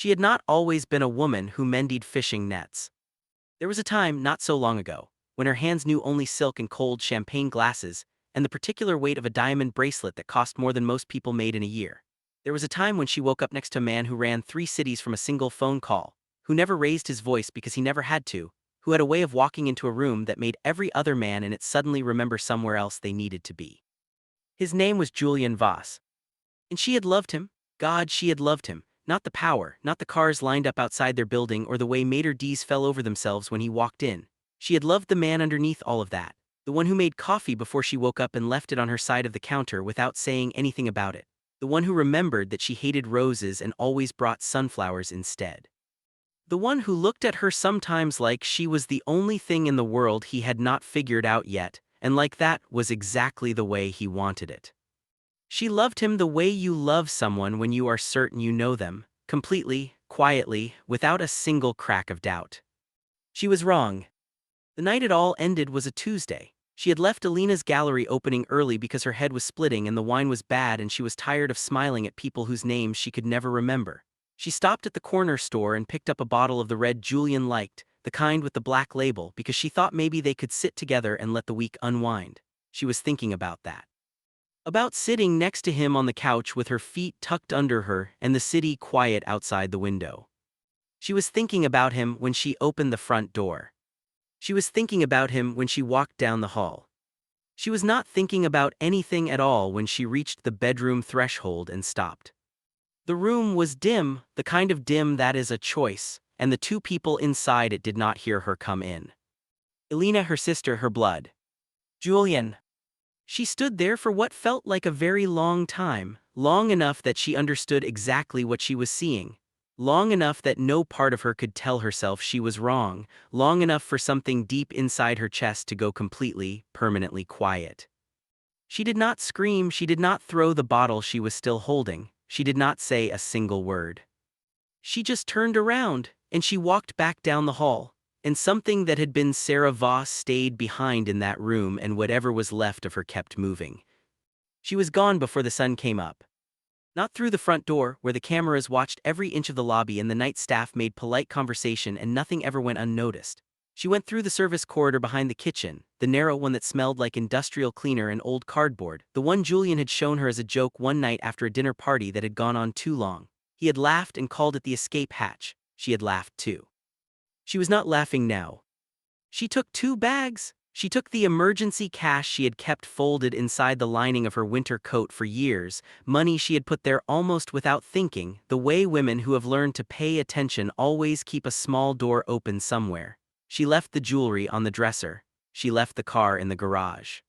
She had not always been a woman who mended fishing nets. There was a time, not so long ago, when her hands knew only silk and cold champagne glasses, and the particular weight of a diamond bracelet that cost more than most people made in a year. There was a time when she woke up next to a man who ran 3 cities from a single phone call, who never raised his voice because he never had to, who had a way of walking into a room that made every other man in it suddenly remember somewhere else they needed to be. His name was Julian Voss. And she had loved him. God, she had loved him. Not the power, not the cars lined up outside their building or the way maitre d's fell over themselves when he walked in. She had loved the man underneath all of that. The one who made coffee before she woke up and left it on her side of the counter without saying anything about it. The one who remembered that she hated roses and always brought sunflowers instead. The one who looked at her sometimes like she was the only thing in the world he had not figured out yet, and like that was exactly the way he wanted it. She loved him the way you love someone when you are certain you know them, completely, quietly, without a single crack of doubt. She was wrong. The night it all ended was a Tuesday. She had left Alina's gallery opening early because her head was splitting and the wine was bad and she was tired of smiling at people whose names she could never remember. She stopped at the corner store and picked up a bottle of the red Julian liked, the kind with the black label, because she thought maybe they could sit together and let the week unwind. She was thinking about that. About sitting next to him on the couch with her feet tucked under her and the city quiet outside the window. She was thinking about him when she opened the front door. She was thinking about him when she walked down the hall. She was not thinking about anything at all when she reached the bedroom threshold and stopped. The room was dim, the kind of dim that is a choice, and the two people inside it did not hear her come in. Elena, her sister, her blood. Julian. She stood there for what felt like a very long time, long enough that she understood exactly what she was seeing, long enough that no part of her could tell herself she was wrong, long enough for something deep inside her chest to go completely, permanently quiet. She did not scream, she did not throw the bottle she was still holding, she did not say a single word. She just turned around, and she walked back down the hall. And something that had been Sarah Voss stayed behind in that room, and whatever was left of her kept moving. She was gone before the sun came up. Not through the front door, where the cameras watched every inch of the lobby and the night staff made polite conversation and nothing ever went unnoticed. She went through the service corridor behind the kitchen, the narrow one that smelled like industrial cleaner and old cardboard, the one Julian had shown her as a joke one night after a dinner party that had gone on too long. He had laughed and called it the escape hatch. She had laughed too. She was not laughing now. She took 2 bags. She took the emergency cash she had kept folded inside the lining of her winter coat for years, money she had put there almost without thinking, the way women who have learned to pay attention always keep a small door open somewhere. She left the jewelry on the dresser. She left the car in the garage.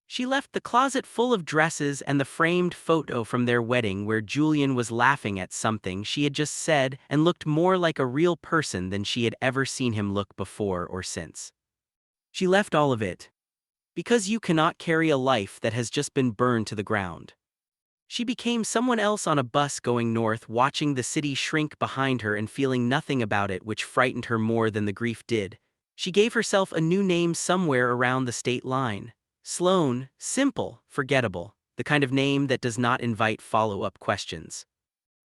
She left the closet full of dresses and the framed photo from their wedding where Julian was laughing at something she had just said and looked more like a real person than she had ever seen him look before or since. She left all of it. Because you cannot carry a life that has just been burned to the ground. She became someone else on a bus going north, watching the city shrink behind her and feeling nothing about it, which frightened her more than the grief did. She gave herself a new name somewhere around the state line. Sloane, simple, forgettable, the kind of name that does not invite follow-up questions.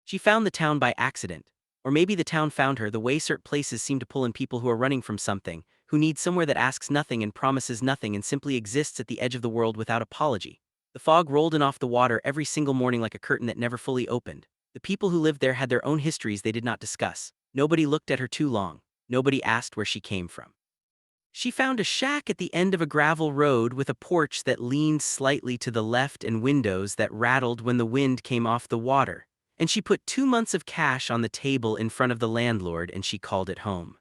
She found the town by accident. Or maybe the town found her, the way certain places seem to pull in people who are running from something, who need somewhere that asks nothing and promises nothing and simply exists at the edge of the world without apology. The fog rolled in off the water every single morning like a curtain that never fully opened. The people who lived there had their own histories they did not discuss. Nobody looked at her too long. Nobody asked where she came from. She found a shack at the end of a gravel road with a porch that leaned slightly to the left and windows that rattled when the wind came off the water. And she put 2 months of cash on the table in front of the landlord and she called it home.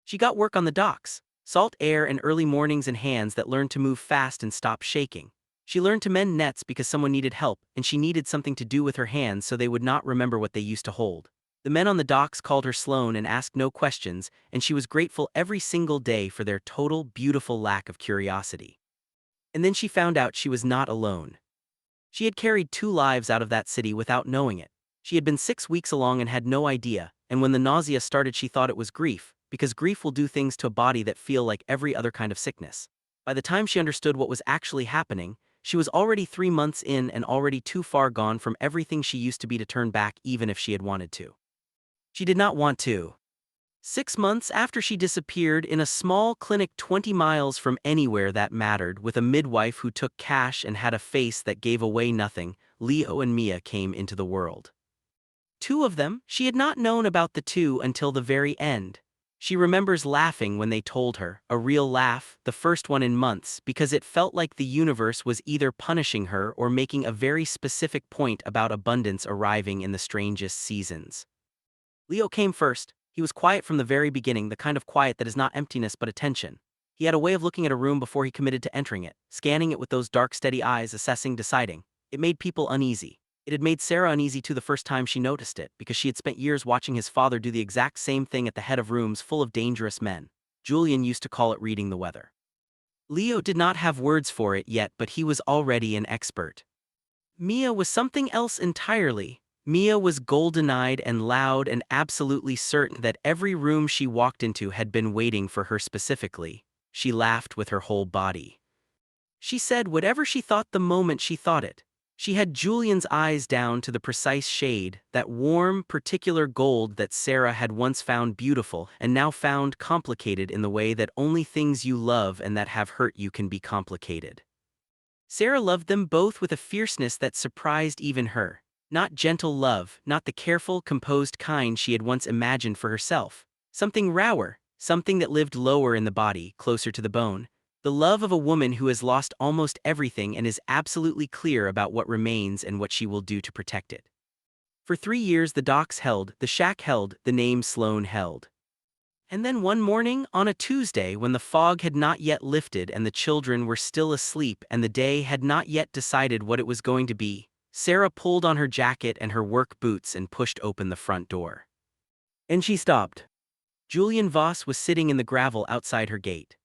She got work on the docks, salt air and early mornings and hands that learned to move fast and stop shaking. She learned to mend nets because someone needed help and she needed something to do with her hands so they would not remember what they used to hold. The men on the docks called her Sloane and asked no questions, and she was grateful every single day for their total, beautiful lack of curiosity. And then she found out she was not alone. She had carried 2 lives out of that city without knowing it. She had been 6 weeks along and had no idea, and when the nausea started she thought it was grief, because grief will do things to a body that feel like every other kind of sickness. By the time she understood what was actually happening, she was already 3 months in and already too far gone from everything she used to be to turn back even if she had wanted to. She did not want to. 6 months after she disappeared in a small clinic 20 miles from anywhere that mattered, with a midwife who took cash and had a face that gave away nothing, Leo and Mia came into the world. Two of them, she had not known about the two until the very end. She remembers laughing when they told her, a real laugh, the first one in months, because it felt like the universe was either punishing her or making a very specific point about abundance arriving in the strangest seasons. Leo came first. He was quiet from the very beginning, the kind of quiet that is not emptiness but attention. He had a way of looking at a room before he committed to entering it, scanning it with those dark, steady eyes, assessing, deciding. It made people uneasy. It had made Sarah uneasy too the first time she noticed it, because she had spent years watching his father do the exact same thing at the head of rooms full of dangerous men. Julian used to call it reading the weather. Leo did not have words for it yet, but he was already an expert. Mia was something else entirely. Mia was golden-eyed and loud and absolutely certain that every room she walked into had been waiting for her specifically. She laughed with her whole body. She said whatever she thought the moment she thought it. She had Julian's eyes down to the precise shade, that warm, particular gold that Sarah had once found beautiful and now found complicated in the way that only things you love and that have hurt you can be complicated. Sarah loved them both with a fierceness that surprised even her. Not gentle love, not the careful, composed kind she had once imagined for herself. Something rawer, something that lived lower in the body, closer to the bone. The love of a woman who has lost almost everything and is absolutely clear about what remains and what she will do to protect it. For 3 years the docks held, the shack held, the name Sloane held. And then one morning, on a Tuesday when the fog had not yet lifted and the children were still asleep and the day had not yet decided what it was going to be, Sarah pulled on her jacket and her work boots and pushed open the front door. And she stopped. Julian Voss was sitting in the gravel outside her gate.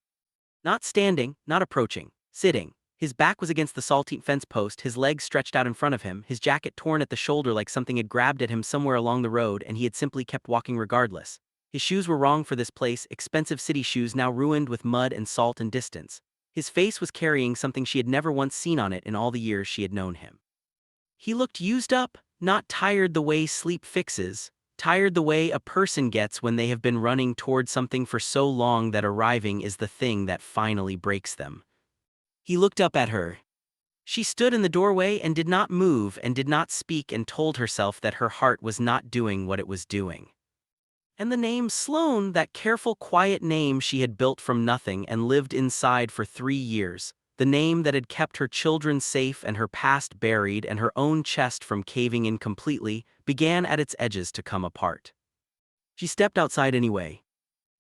Not standing, not approaching, sitting. His back was against the saltine fence post, his legs stretched out in front of him, his jacket torn at the shoulder like something had grabbed at him somewhere along the road, and he had simply kept walking regardless. His shoes were wrong for this place, expensive city shoes now ruined with mud and salt and distance. His face was carrying something she had never once seen on it in all the years she had known him. He looked used up, not tired the way sleep fixes, tired the way a person gets when they have been running toward something for so long that arriving is the thing that finally breaks them. He looked up at her. She stood in the doorway and did not move and did not speak and told herself that her heart was not doing what it was doing. And the name Sloane, that careful, quiet name she had built from nothing and lived inside for 3 years, the name that had kept her children safe and her past buried and her own chest from caving in completely, began at its edges to come apart. She stepped outside anyway.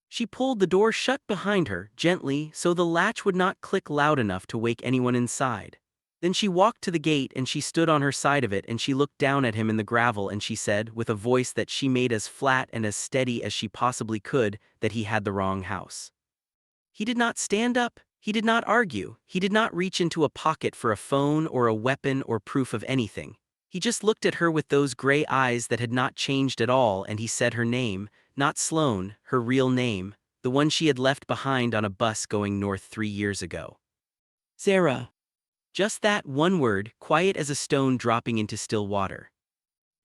She pulled the door shut behind her, gently, so the latch would not click loud enough to wake anyone inside. Then she walked to the gate and she stood on her side of it and she looked down at him in the gravel and she said, with a voice that she made as flat and as steady as she possibly could, that he had the wrong house. He did not stand up. He did not argue, he did not reach into a pocket for a phone or a weapon or proof of anything. He just looked at her with those gray eyes that had not changed at all and he said her name, not Sloane, her real name, the one she had left behind on a bus going north 3 years ago. Sarah. Just that one word, quiet as a stone dropping into still water.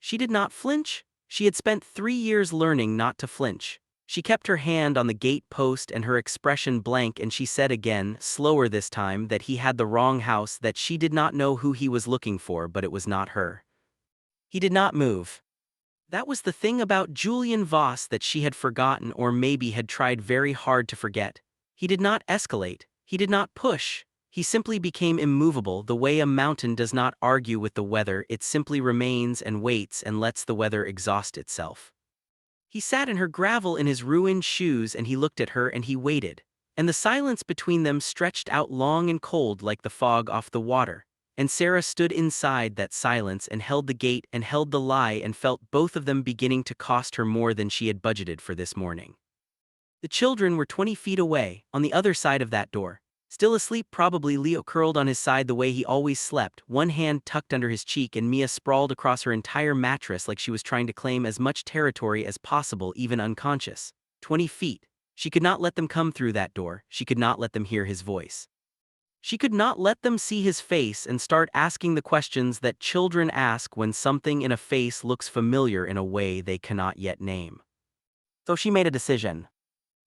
She did not flinch. She had spent 3 years learning not to flinch. She kept her hand on the gate post and her expression blank and she said again, slower this time, that he had the wrong house, that she did not know who he was looking for but it was not her. He did not move. That was the thing about Julian Voss that she had forgotten or maybe had tried very hard to forget. He did not escalate, he did not push, he simply became immovable the way a mountain does not argue with the weather, it simply remains and waits and lets the weather exhaust itself. He sat in her gravel in his ruined shoes and he looked at her and he waited, and the silence between them stretched out long and cold like the fog off the water, and Sarah stood inside that silence and held the gate and held the lie and felt both of them beginning to cost her more than she had budgeted for this morning. The children were 20 feet away, on the other side of that door. Still asleep probably, Leo curled on his side the way he always slept, one hand tucked under his cheek, and Mia sprawled across her entire mattress like she was trying to claim as much territory as possible, even unconscious. 20 feet. She could not let them come through that door, she could not let them hear his voice. She could not let them see his face and start asking the questions that children ask when something in a face looks familiar in a way they cannot yet name. So she made a decision.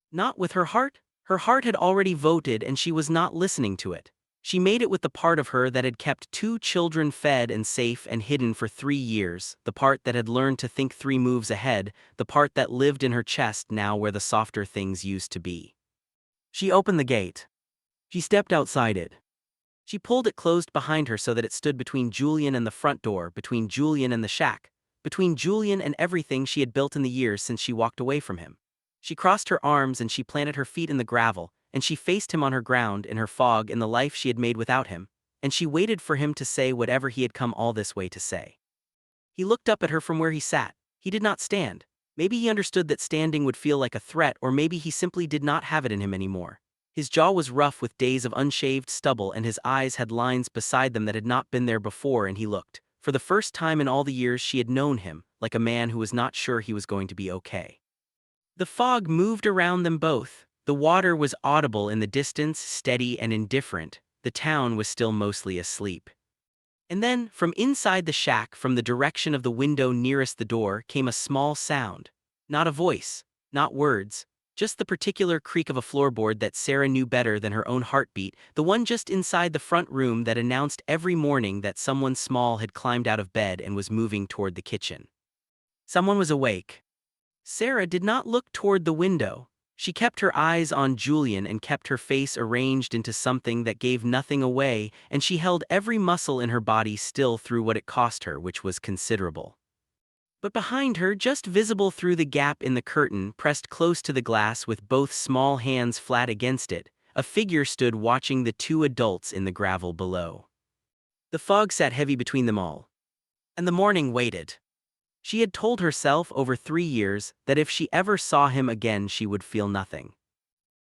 Not with her heart. Her heart had already voted and she was not listening to it. She made it with the part of her that had kept 2 children fed and safe and hidden for 3 years, the part that had learned to think 3 moves ahead, the part that lived in her chest now where the softer things used to be. She opened the gate. She stepped outside it. She pulled it closed behind her so that it stood between Julian and the front door, between Julian and the shack, between Julian and everything she had built in the years since she walked away from him. She crossed her arms and she planted her feet in the gravel, and she faced him on her ground, in her fog, in the life she had made without him, and she waited for him to say whatever he had come all this way to say. He looked up at her from where he sat. He did not stand. Maybe he understood that standing would feel like a threat, or maybe he simply did not have it in him anymore. His jaw was rough with days of unshaved stubble, and his eyes had lines beside them that had not been there before, and he looked, for the first time in all the years she had known him, like a man who was not sure he was going to be okay. The fog moved around them both. The water was audible in the distance, steady and indifferent. The town was still mostly asleep. And then, from inside the shack, from the direction of the window nearest the door, came a small sound. Not a voice, not words, just the particular creak of a floorboard that Sarah knew better than her own heartbeat, the one just inside the front room that announced every morning that someone small had climbed out of bed and was moving toward the kitchen. Someone was awake. Sarah did not look toward the window. She kept her eyes on Julian and kept her face arranged into something that gave nothing away, and she held every muscle in her body still through what it cost her, which was considerable. But behind her, just visible through the gap in the curtain, pressed close to the glass with both small hands flat against it, a figure stood watching the 2 adults in the gravel below. The fog sat heavy between them all. And the morning waited. She had told herself over 3 years that if she ever saw him again she would feel nothing.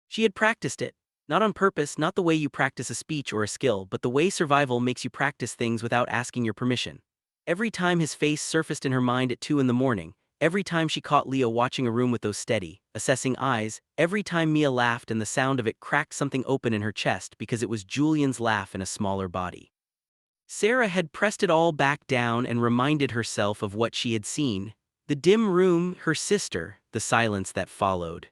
She had practiced it, not on purpose, not the way you practice a speech or a skill, but the way survival makes you practice things without asking your permission. Every time his face surfaced in her mind at 2 in the morning, every time she caught Leo watching a room with those steady, assessing eyes, every time Mia laughed and the sound of it cracked something open in her chest because it was Julian's laugh in a smaller body. Sarah had pressed it all back down and reminded herself of what she had seen, the dim room, her sister, the silence that followed.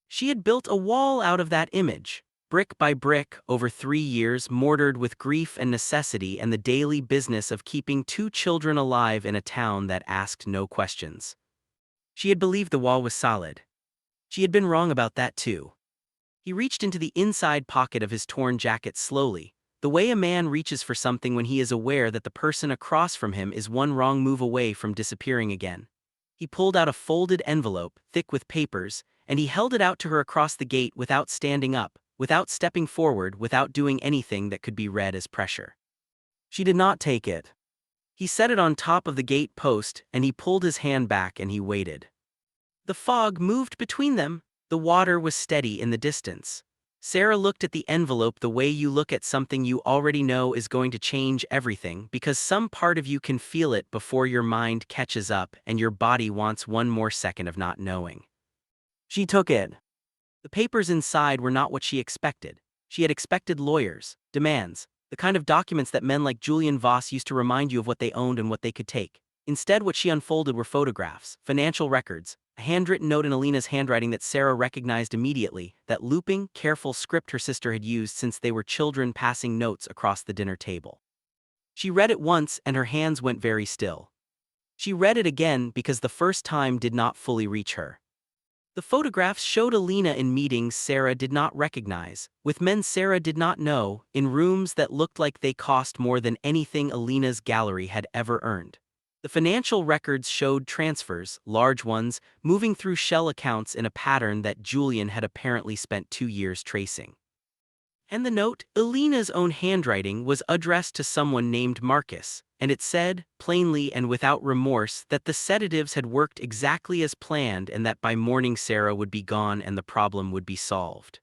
She had built a wall out of that image, brick by brick, over 3 years, mortared with grief and necessity and the daily business of keeping 2 children alive in a town that asked no questions. She had believed the wall was solid. She had been wrong about that too. He reached into the inside pocket of his torn jacket slowly, the way a man reaches for something when he is aware that the person across from him is one wrong move away from disappearing again. He pulled out a folded envelope, thick with papers, and he held it out to her across the gate without standing up, without stepping forward, without doing anything that could be read as pressure. She did not take it. He set it on top of the gate post, and he pulled his hand back and he waited. The fog moved between them. The water was steady in the distance. Sarah looked at the envelope the way you look at something you already know is going to change everything, because some part of you can feel it before your mind catches up and your body wants one more second of not knowing. She took it. The papers inside were not what she expected. She had expected lawyers, demands, the kind of documents that men like Julian Voss used to remind you of what they owned and what they could take. Instead, what she unfolded were photographs, financial records, a handwritten note in Alina's handwriting that Sarah recognized immediately, that looping, careful script her sister had used since they were children, passing notes across the dinner table. She read it once and her hands went very still. She read it again because the first time did not fully reach her. The photographs showed Alina in meetings Sarah did not recognize, with men Sarah did not know, in rooms that looked like they cost more than anything Alina's gallery had ever earned. The financial records showed transfers, large ones, moving through shell accounts in a pattern that Julian had apparently spent 2 years tracing. And the note, Alina's own handwriting, was addressed to someone named Marcus, and it said, plainly and without remorse, that the sedatives had worked exactly as planned and that by morning Sarah would be gone and the problem would be solved.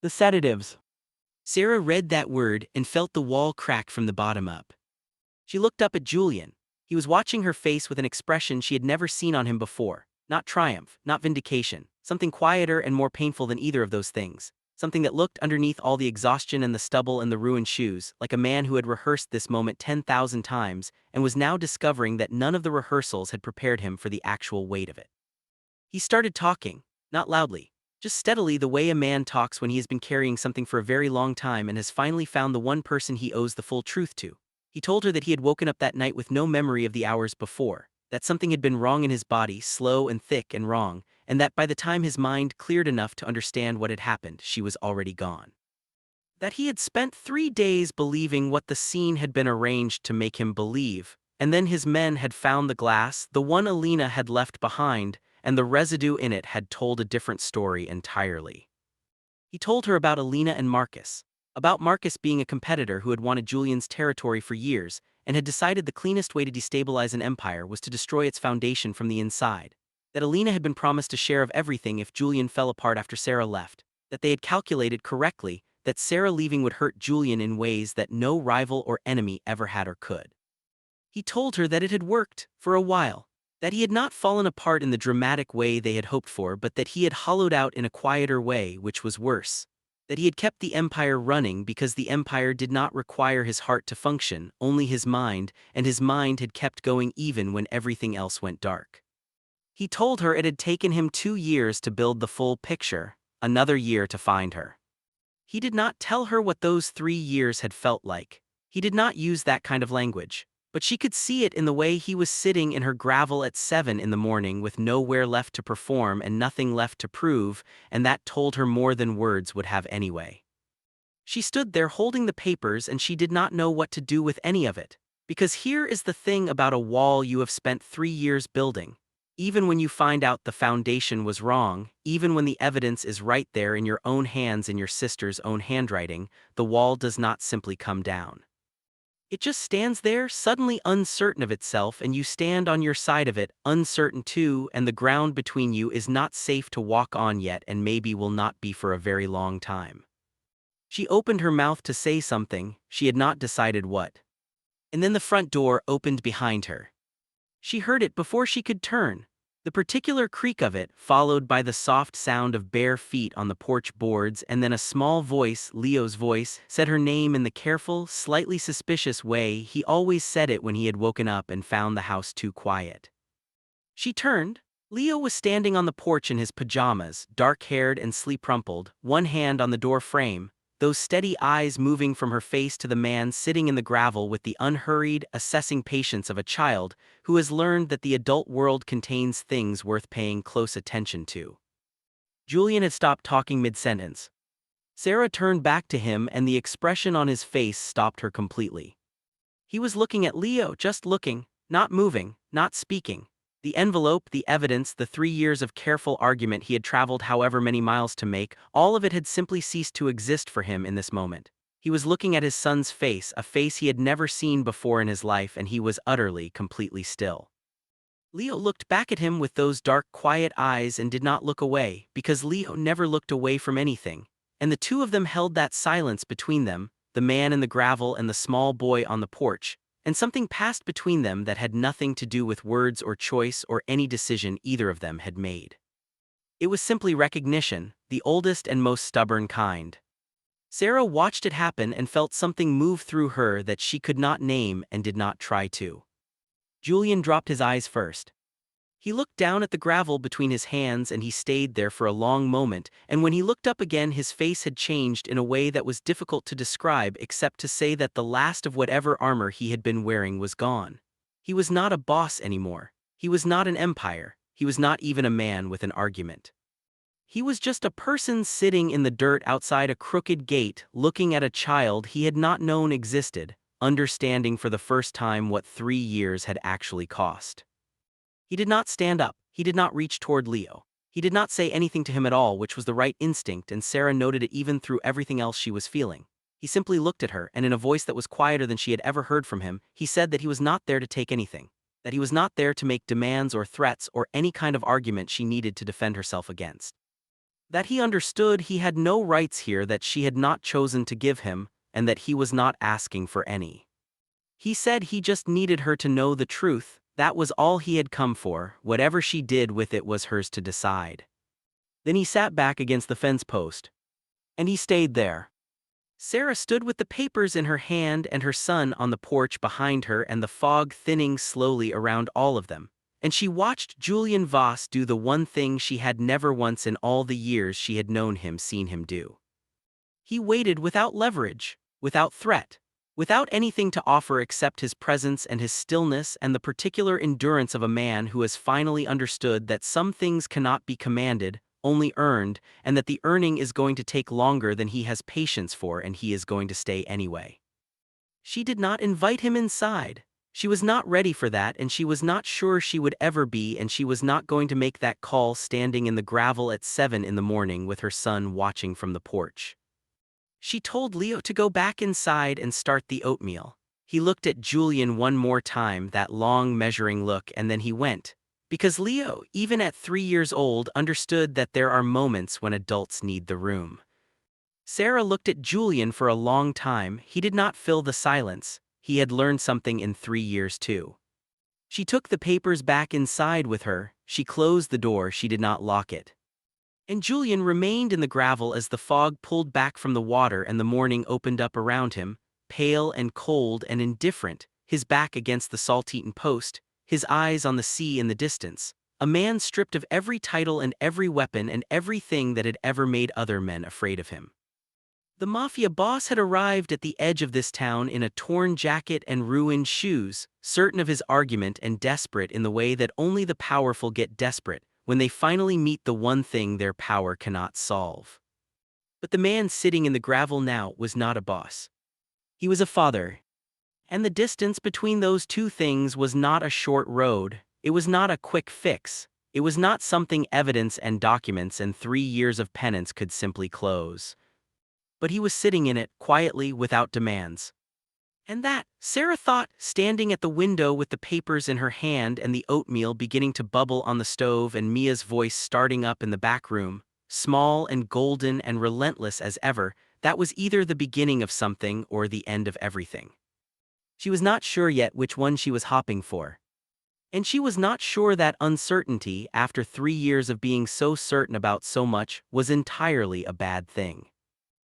The sedatives. Sarah read that word and felt the wall crack from the bottom up. She looked up at Julian. He was watching her face with an expression she had never seen on him before, not triumph, not vindication, something quieter and more painful than either of those things. something that looked underneath all the exhaustion and the stubble and the ruined shoes, like a man who had rehearsed this moment 10,000 times and was now discovering that none of the rehearsals had prepared him for the actual weight of it. He started talking, not loudly, just steadily, the way a man talks when he has been carrying something for a very long time and has finally found the one person he owes the full truth to. He told her that he had woken up that night with no memory of the hours before, that something had been wrong in his body, slow and thick and wrong, and that by the time his mind cleared enough to understand what had happened, she was already gone. That he had spent 3 days believing what the scene had been arranged to make him believe, and then his men had found the glass, the one Alina had left behind, and the residue in it had told a different story entirely. He told her about Alina and Marcus, about Marcus being a competitor who had wanted Julian's territory for years and had decided the cleanest way to destabilize an empire was to destroy its foundation from the inside, that Alina had been promised a share of everything if Julian fell apart after Sarah left, that they had calculated correctly that Sarah leaving would hurt Julian in ways that no rival or enemy ever had or could. He told her that it had worked, for a while, that he had not fallen apart in the dramatic way they had hoped for, but that he had hollowed out in a quieter way, which was worse. That he had kept the empire running because the empire did not require his heart to function, only his mind, and his mind had kept going even when everything else went dark. He told her it had taken him 2 years to build the full picture, another year to find her. He did not tell her what those 3 years had felt like. He did not use that kind of language. But she could see it in the way he was sitting in her gravel at 7 in the morning with nowhere left to perform and nothing left to prove, and that told her more than words would have anyway. She stood there holding the papers and she did not know what to do with any of it. Because here is the thing about a wall you have spent 3 years building. Even when you find out the foundation was wrong, even when the evidence is right there in your own hands in your sister's own handwriting, the wall does not simply come down. It just stands there, suddenly uncertain of itself, and you stand on your side of it, uncertain too, and the ground between you is not safe to walk on yet and maybe will not be for a very long time. She opened her mouth to say something, she had not decided what. And then the front door opened behind her. She heard it before she could turn. The particular creak of it, followed by the soft sound of bare feet on the porch boards, and then a small voice, Leo's voice, said her name in the careful, slightly suspicious way he always said it when he had woken up and found the house too quiet. She turned. Leo was standing on the porch in his pajamas, dark-haired and sleep-rumpled, one hand on the door frame, those steady eyes moving from her face to the man sitting in the gravel with the unhurried, assessing patience of a child who has learned that the adult world contains things worth paying close attention to. Julian had stopped talking mid-sentence. Sarah turned back to him and the expression on his face stopped her completely. He was looking at Leo, just looking, not moving, not speaking. The envelope, the evidence, the 3 years of careful argument he had traveled however many miles to make, all of it had simply ceased to exist for him in this moment. He was looking at his son's face, a face he had never seen before in his life, and he was utterly, completely still. Leo looked back at him with those dark, quiet eyes and did not look away, because Leo never looked away from anything. And the two of them held that silence between them, the man in the gravel and the small boy on the porch, and something passed between them that had nothing to do with words or choice or any decision either of them had made. It was simply recognition, the oldest and most stubborn kind. Sarah watched it happen and felt something move through her that she could not name and did not try to. Julian dropped his eyes first. He looked down at the gravel between his hands and he stayed there for a long moment, and when he looked up again his face had changed in a way that was difficult to describe except to say that the last of whatever armor he had been wearing was gone. He was not a boss anymore. He was not an empire. He was not even a man with an argument. He was just a person sitting in the dirt outside a crooked gate, looking at a child he had not known existed, understanding for the first time what 3 years had actually cost. He did not stand up, he did not reach toward Leo. He did not say anything to him at all, which was the right instinct, and Sarah noted it even through everything else she was feeling. He simply looked at her, and in a voice that was quieter than she had ever heard from him, he said that he was not there to take anything, that he was not there to make demands or threats or any kind of argument she needed to defend herself against. That he understood he had no rights here that she had not chosen to give him, and that he was not asking for any. He said he just needed her to know the truth. That was all he had come for, whatever she did with it was hers to decide. Then he sat back against the fence post. And he stayed there. Sarah stood with the papers in her hand and her son on the porch behind her and the fog thinning slowly around all of them. And she watched Julian Voss do the one thing she had never once in all the years she had known him seen him do. He waited without leverage, without threat, without anything to offer except his presence and his stillness and the particular endurance of a man who has finally understood that some things cannot be commanded, only earned, and that the earning is going to take longer than he has patience for and he is going to stay anyway. She did not invite him inside. She was not ready for that and she was not sure she would ever be and she was not going to make that call standing in the gravel at 7 in the morning with her son watching from the porch. She told Leo to go back inside and start the oatmeal. He looked at Julian one more time, that long measuring look, and then he went. Because Leo, even at 3 years old, understood that there are moments when adults need the room. Sarah looked at Julian for a long time. He did not fill the silence. He had learned something in 3 years too. She took the papers back inside with her. She closed the door, she did not lock it. And Julian remained in the gravel as the fog pulled back from the water and the morning opened up around him, pale and cold and indifferent, his back against the salt-eaten post, his eyes on the sea in the distance, a man stripped of every title and every weapon and everything that had ever made other men afraid of him. The Mafia boss had arrived at the edge of this town in a torn jacket and ruined shoes, certain of his argument and desperate in the way that only the powerful get desperate when they finally meet the one thing their power cannot solve. But the man sitting in the gravel now was not a boss. He was a father. And the distance between those two things was not a short road, it was not a quick fix, it was not something evidence and documents and 3 years of penance could simply close. But he was sitting in it, quietly, without demands. And that, Sarah thought, standing at the window with the papers in her hand and the oatmeal beginning to bubble on the stove and Mia's voice starting up in the back room, small and golden and relentless as ever, that was either the beginning of something or the end of everything. She was not sure yet which one she was hopping for. And she was not sure that uncertainty, after 3 years of being so certain about so much, was entirely a bad thing.